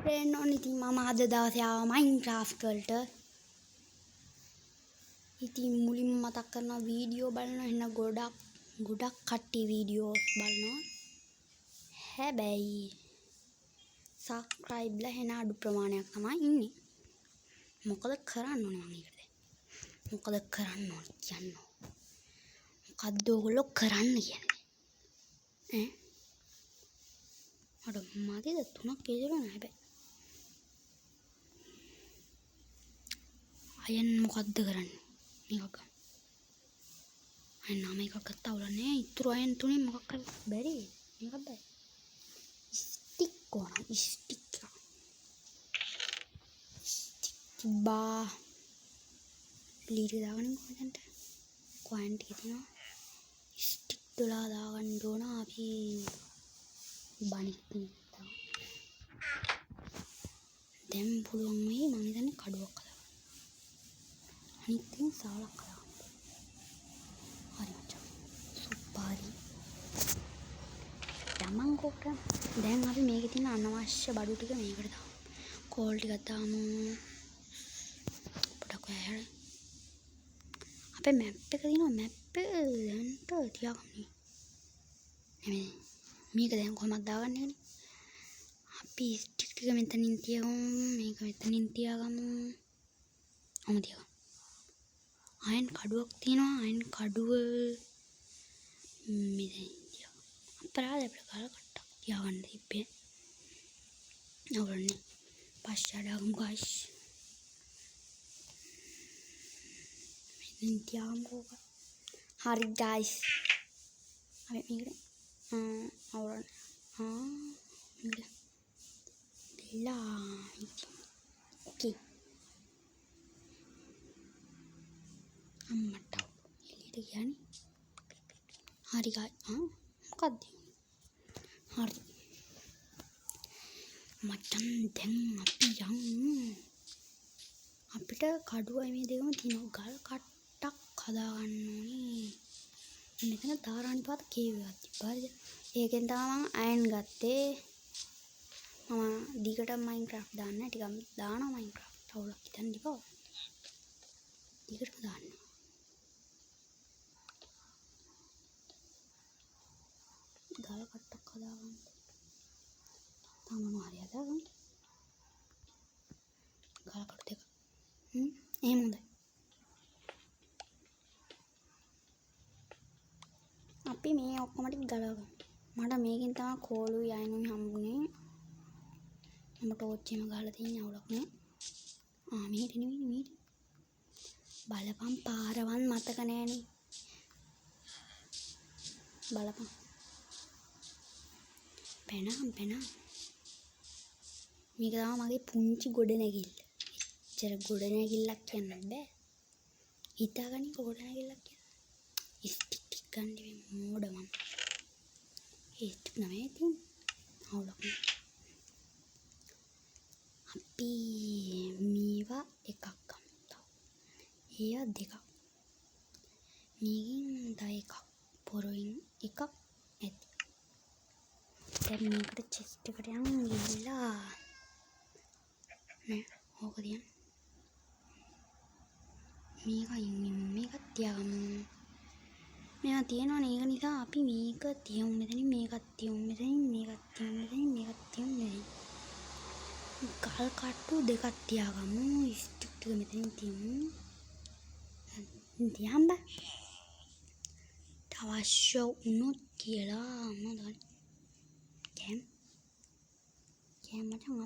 Friend इතින් මම අද දවසේ ආවා මයින්ක්‍රාෆ්ට් වලට. ඉතින් මුලින්ම මතක් කරනවා වීඩියෝ බලනවා එන්න ගොඩක් කට්ටිය වීඩියෝස් බලනවා. හැබැයි subscribe ලා එන අඩු ප්‍රමාණයක් තමයි ඉන්නේ. මොකද කරන්න ඕනේ මම ඒකට දැන්. මොකද කරන්න ඕනේ කියන්නේ. මොකද්ද ඔයගොල්ලෝ කරන්න කියන්නේ? අර මදිද 3ක් ඉඳලා නැහැ හැබැයි. අයන් මොකද්ද කරන්නේ? මේක ගන්න. අයන් නම එකක් ගත්තා උලන්නේ. ඉතුරු අයන් තුනේ මොකක් කරන්න බැරි. මේක බෑ. ස්ටික් ඕන. ස්ටික්. බා ලීඩ් දාගන්න කොහෙන්ද? කොහෙන්ද කියනවා? ස්ටික් 12 දාගන්න ඕන අපි බනික් නෙත්තා. දැන් පුළුවන් වෙයි මම හිතන්නේ කඩුවක් හදා. අනිත් සාලක් කරා. හරි මචං. සුප්පාරි. යමන් කොට දැන් අපි මේකේ තියෙන අනවශ්‍ය බඩු ටික මේකට දාමු. කෝල් ටිකක් දාමු. පොඩක් ඔයාලා. අපේ මැප් එක තියෙනවා මැප් එක දැන්ට තියාගන්න. නෙමෙයි. මේක දැන් කොහමද දාගන්නේ? අපි ස්ටික් ටික මෙතනින් තියමු. මේක මෙතනින් තියාගමු. ඔහොම තියාගමු. අයන් කඩුවක් තියෙනවා අයන් කඩුව මෙතන තියාගමු. අපරාධ අපිට ගාලා කට්ටක් තියාගන්න තිබ්බේ. නවරන්නේ පස්සේ දාගමු guys. මෙතන තියාගමු. හරි guys. අපි මේකට අවරන්න ලා ඕකේ අම්මට එළියට ගියානේ. හරි ගායි. මොකද්ද? හරි. මචං දැන් අපි යමු. අපිට කඩුවයි මේ දෙකම තියෙන ගල් කට්ටක් හදාගන්න ඕනේ. මෙතන දාරානිපාත කේවයක් තිබ්බා. හරිද? ඒකෙන් තමයි මම අයන් ගත්තේ. මම දිගට මයින්ක්‍රාෆ්ට් දාන්න ටිකක් දානවා මයින්ක්‍රාෆ්ට් අවුලක් හිතන්න එපා. දිගටම දාන්න. ගල් කට්ටක් හදාගන්න. තමම හරි හදාගන්න. ගල් කට්ට දෙක. එහෙම හොඳයි. අපි මේ ඔක්කොම ටික ගලවගමු. මට මේකෙන් තමයි කෝලුයි අයනුයි හම්බුනේ. මම ටෝච් එකම ගහලා තියෙන අවුලක් නෑ. මෙහෙට නෙවෙයි මෙහෙට. බලපන් පාරවන් මතක නෑනේ. බලපන්. පැන. මේක තමයි මගේ පුංචි ගොඩනැගිල්ල. එච්චර ගොඩනැගිල්ලක් කියන්න බෑ. හිතාගනින් ගොඩනැගිල්ලක් කියලා. ස්ටික් ටික ගන්න මෝඩ මම. ඒ ස්ටික් නෑ තියෙන්නේ. අවුලක් නෑ. අපි මේවා එකක් ගමු. ඒවා දෙකක්. මේකින් තව එකක්. පොරොයින් එකක් ඇති. දැන් මේකට චෙස්ට් එකට යමු ගිහිල්ලා. නෑ ඕක තියන්න. මේක තියාගමු. මේවා තියෙනවනේ ඒක නිසා අපි මේක තියමු මෙතනින් මේකත් තියමු මෙතනින් මේකත් තියමු මෙතනින් මේකත් තියමු මෙතනින්. ගල් කට්ටු දෙකක් තියාගමු. ස්ටික් ටික මෙතනින් තියමු. තියන්න බෑ. අවශ්‍ය වුණොත් කියලා මොනවද? කැම් මචං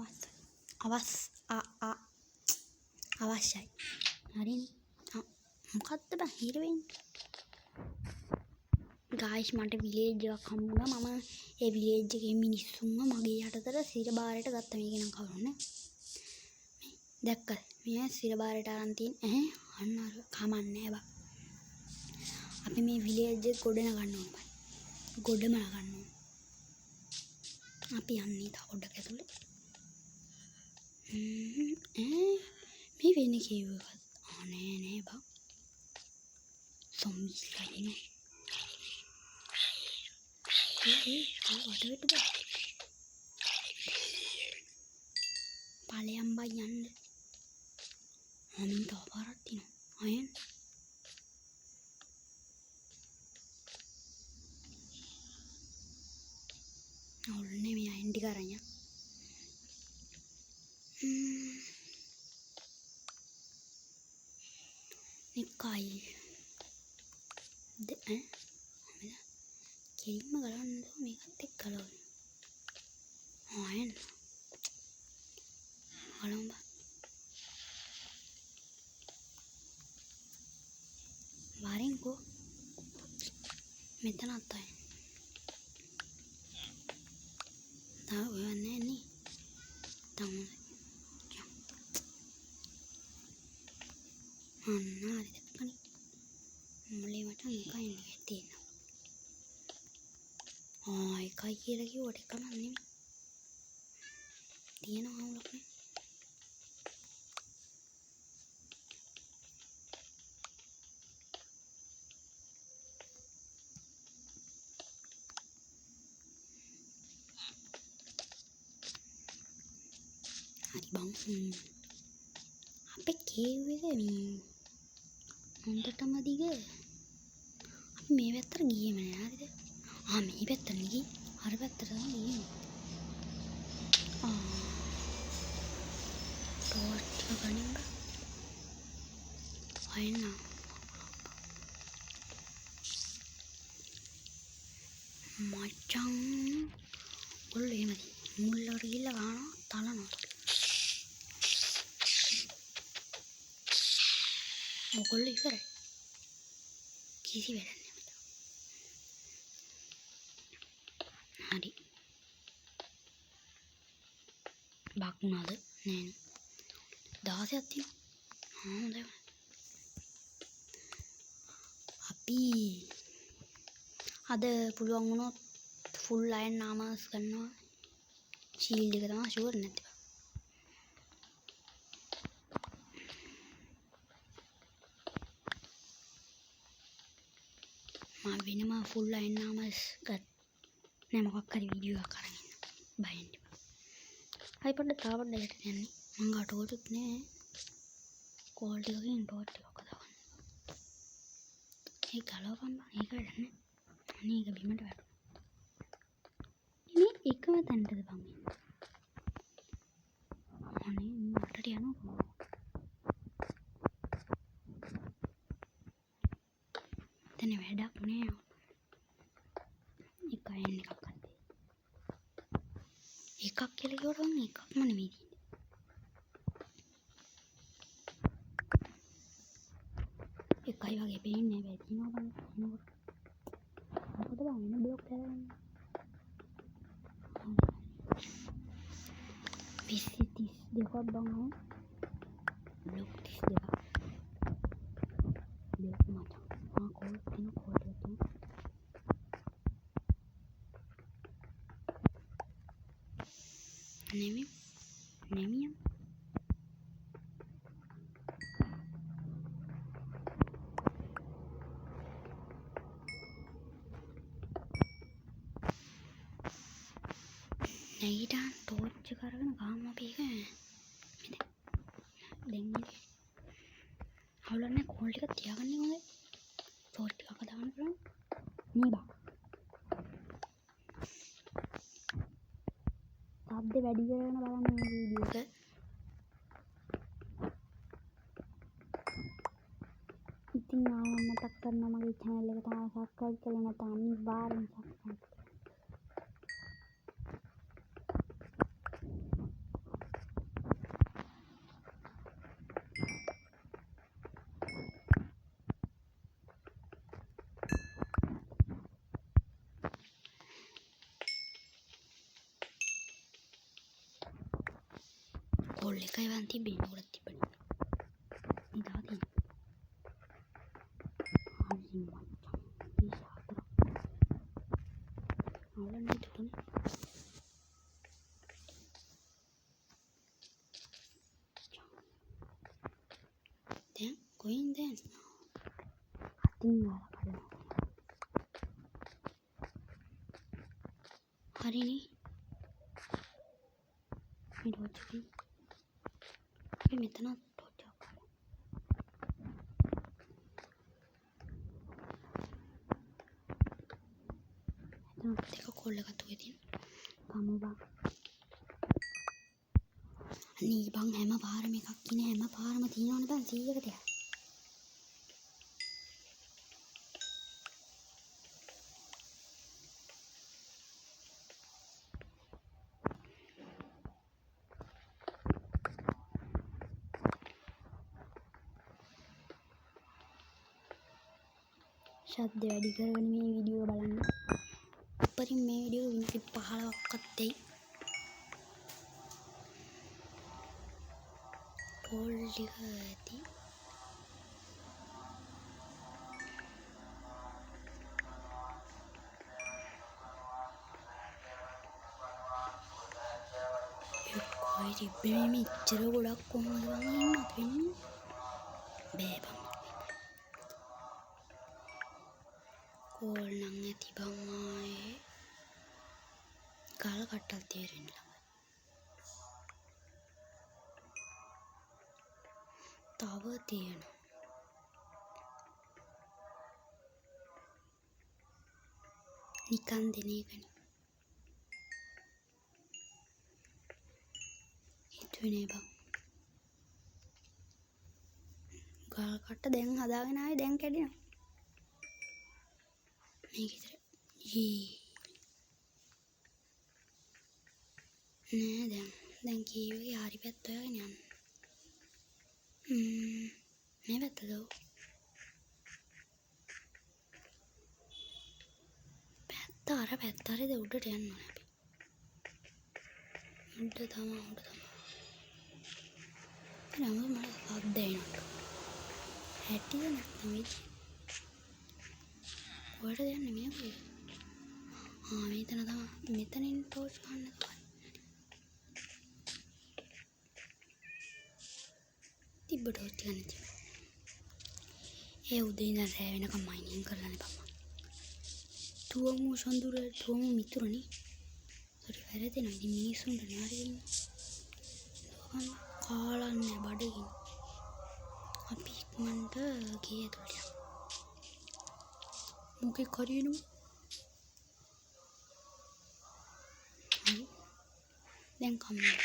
අවශ්‍යයි. හරිනේ. මොකද්ද බං හිර වෙන්නේ? ගායිස් මට විලේජ් එකක් හම්බුණා. මම ඒ විලේජ් එකේ මිනිස්සුන්ව මගේ යටතට සිර බාරයට ගත්ත. මේක නම් කවුරුනේ? දැක්කද? මේ සිර බාරයට අරන් තියෙන අන්න අර කමන්නේ බා. අපි මේ විලේජ් එක ගොඩ නගන්න ඕන බයි. ගොඩම නගන්න ඕන. අපි යන්නේ තා පොඩ්ඩක් ඇතුළේ. මේ වෙන්නේ කේව් එකක්. නෑ බා. සොම්බිස් ලයිනේ. වටවෙට බා. ඵලයන් බයි යන්න. අමින් තව පාරක් තියෙනවා. අයන්. ඔල්නේ මේ අයන් ටික අරන් යන්න. නිකයි. කෙලින්ම ගලවන්න මේකත් එක්ක ගලවන්න. අයන්. ගලවන්න බා. වරින්කෝ. මෙතන අතයි. තාම වෙන්නේ නැහැ නේ. තමයි. අන්න හරි දැක්කනේ. මුලේ මට නිකන් ඉන්නේ තියෙනවා. එකයි කියලා කිව්වට එකම නෙමෙයි. තියෙනවා අවුලක් නේ. හරි බං. අපේ කේව්වේද මේ හොඳටම දිග. අපි මේ පැත්තට ගියේම නෑ හරිද? මේ පැත්තට ගියේ. අර පැත්තට තමයි ගියේ. ටෝච් එක ගනින්න. අයන්න. මචං. ඔල්ලේ එමදි. මුල්ලට ගිහලා ගහනවා තලනවා. ඔකොල්ල ඉවරයි. කිසි වැඩක් නෑ. හරි. බක්ුණාද? නෑ. 16ක් තියෙනවා. හොඳයි. අපි අද පුළුවන් වුණොත් ෆුල් අයන් නාමස් කරනවා. ෂීල්ඩ් එක තමයි ෂුවර් නැති. මම වෙනම ෆුල් අයන් නාමස් ගත් නෑ මොකක් හරි වීඩියෝ එකක් අරන් ඉන්න. බයෙන්. හයි පොඩ්ඩක් තාම පොඩ්ඩක් යන්නේ. මං ගා ටෝචුත් නෑ. කෝල් ටිකකින් ටෝච් ටිකක් දාගන්න. ඒක ගලවපන් බං. ඒක වැඩක් නෑ. අනේ ඒක බිමට වැටුණා. මේ එකම තැනටද බං ඉන්නේ. අනේ මටට යනවා. එතන වැඩක් නෑ. එක අයන් එකක් අද්දේ. එකක් කියලා කිව්වොත් මම එකක්ම නෙමෙයි තියෙන්නේ. එකයි වගේ පේන්නේ නැහැ තියෙනවා බං. මොකද බං වෙන බ්ලොක් කරගන්න. 32ක් බං හො. බ්ලොක් 32ක්. බ්ලොක් මචං. කෝල් තියෙන කෝල් එක තියෙන. නෙමෙයි. නැගිටා ටෝච් එක අරගෙන ගාමු අපි ඒක. දැන් ඉන්නේ. හවුලන්නේ කෝල් ටික තියාගන්නේ හොඳයි. ටෝච් ටිකක් දාන්න පුළුවන්. නේ බා. ශබ්ද වැඩි කරගෙන බලන්න මේ වීඩියෝ එක. ඉතින් ආවම මතක් කරනවා මගේ channel එක තාම subscribe කරලා නැත්නම් අනිවාර්යෙන් subscribe කරන්න. කෝල් එකයි වන් තිබෙන්නේ උඩ තිබෙන්නේ. ඉතින් හරි මචං. 24. අවුලන්නේ තුනේ. දැන් කොහෙන්ද යන්නේ? අතින් වාලා කඩනවා. හරිනේ. මේ ටෝච් එකේ අපි මෙතන ටෝච් එකක් ගමු. මෙතන එක කොල්ල එකක් තුගේ තියෙන. ගමු බං. අනේ බං හැම පාරම එකක් කින හැම පාරම තියෙනවනේ බං 100කට යක්. ශබ්ද වැඩි කරගෙන මේ වීඩියෝ බලන්න. අපරින් මේ වීඩියෝ විනාඩි 15ක්වත් දෙයි. කෝල් ටික ඇති. කොයි තිබ්බේ මේ ඉච්චර ගොඩක් කොහොමද බං ඉන්න අපින්නේ? බෑ බං. කෝල් නම් ඇති බං ආයේ. ගල් කට්ටක් තේරෙන්න ළඟයි. තව තියෙනවා. නිකන් දෙන එකනේ. හිතුවේ බං. ගල් කට්ට දැන් හදාගෙන ආවේ දැන් කැඩෙනවා. මේක විතර. නෑ දැන් කීවේ හරි පැත්ත හොයාගෙන යන්න. මේ පැත්තද? පැත්ත හරිද උඩට යන්න ඕනේ අපි. උඩ තමයි. නම මට සද්ද එනවා. හැටිද නැත්නම් මේ. කොහෙටද යන්නේ මේ කොයි? මෙතන තමයි. මෙතනින් ටෝච් ගන්න තමයි. තිබ්බ ටෝච් ගන්න තිබ්බ. ඒ උදේ ඉඳන් රෑ වෙනකම් මයිනින් කරලානේ බම්මා. තුවමු සොඳුර තුවමු මිතුරනේ. හරි වැරදෙනවා. ඉතින් මිනිස්සුන්ට නේ හරි ඉන්නේ. කාලන්නේ බඩගින්. අපි ඉක්මනට ගියේ තුලියක්. මොකේ කරියනු? හරි. දැන් කම්මල.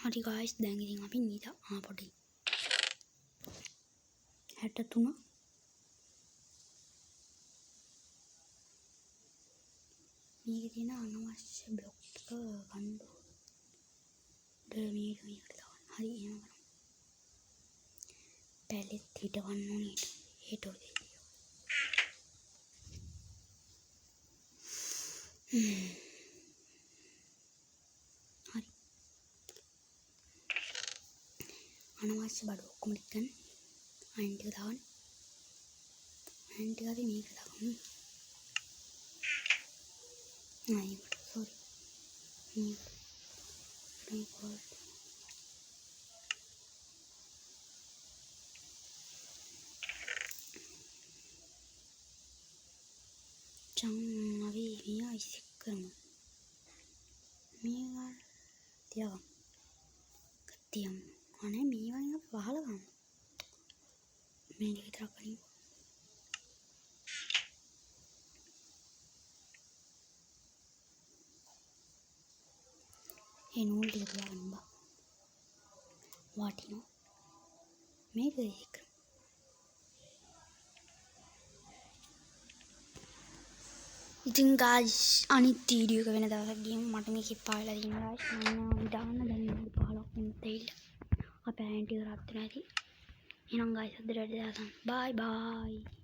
හරි guys දැන් ඉතින් අපි නිදා පොඩි 63 මේකේ තියෙන අනවශ්‍ය බ්ලොක් එක ගන්න මේකට දාන්න. හරි එහෙම කරමු. පැලෙත් හිටවන්න ඕනේ ඒට උදේ. හරි. අනවශ්‍ය බඩ ඔක්කොම ටික ගන්න. අයින් ටික දාන්න. අයින් ටික අපි මේකට දාමු. ඒකට sorry. මේක අපි මේවා ඉස්සෙක් කරමු. මේවා තියමු. අනේ මේවා අපි වහලා ගමු. මේක විතරක් කරමු. ඒ නූල් ටික දාන්න බා. වටිනවා. මේක ඒක. ඉතින් guys අනිත් වීඩියෝ එක වෙන දවසක් ගියමු. මට මේක පායලා තියෙනවා guys. මම දාන්න දැන් 15ක් වෙනත් ඇවිල්ලා. අපේ ඇන්ටි රත් නැති. එහෙනම් guys අද රැඩි දාසන්. bye bye.